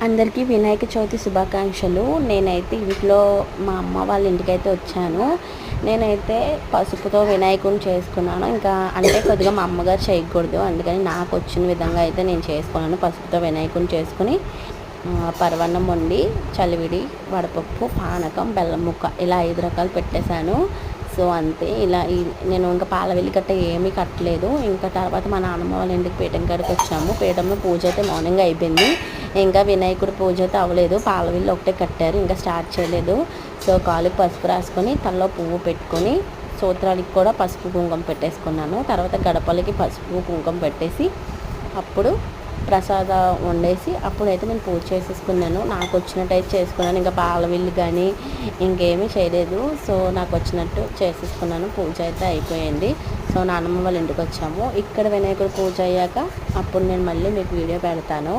అందరికీ వినాయక చవితి శుభాకాంక్షలు. నేనైతే ఇంట్లో మా అమ్మ వాళ్ళ ఇంటికైతే వచ్చాను. నేనైతే పసుపుతో వినాయకుడిని చేసుకున్నాను. ఇంకా అంటే కొద్దిగా మా అమ్మగారు చేయకూడదు, అందుకని నాకు వచ్చిన విధంగా అయితే నేను చేసుకున్నాను. పసుపుతో వినాయకుడిని చేసుకుని పరవన్నం వండి చలివిడి, వడపప్పు, పానకం, బెల్లం ముక్క ఇలా 5 రకాలు పెట్టేశాను. సో అంతే. ఇలా నేను ఇంకా పాలవెల్లి గట్ట ఏమీ కట్టలేదు. ఇంకా తర్వాత మా నాన్నమ్మ వాళ్ళ ఇంటికి పీఠం కాడికి వచ్చాము. పీఠంలో పూజ అయితే మార్నింగ్ అయిపోయింది. ఇంకా వినాయకుడి పూజ అయితే అవ్వలేదు. పాలవెల్లి ఒకటే కట్టారు, ఇంకా స్టార్ట్ చేయలేదు. సో కాలుకి పసుపు రాసుకొని తలలో పువ్వు పెట్టుకొని సూత్రాలకి కూడా పసుపు కుంకుమ పెట్టేసుకున్నాను. తర్వాత గడపలకి పసుపు కుంకుమ పెట్టేసి అప్పుడు ప్రసాదం వండేసి అప్పుడైతే నేను పూజ చేసేసుకున్నాను. నాకు వచ్చినట్టయితే చేసుకున్నాను. ఇంకా పాలవిల్లు కానీ ఇంకేమీ చేయలేదు. సో నాకు వచ్చినట్టు చేసేసుకున్నాను. పూజ అయితే అయిపోయింది. సో నాన్నమ్మ వాళ్ళ ఇంటికి వచ్చాము. ఇక్కడ వినాయకుడు పూజ అయ్యాక అప్పుడు నేను మళ్ళీ మీకు వీడియో పెడతాను.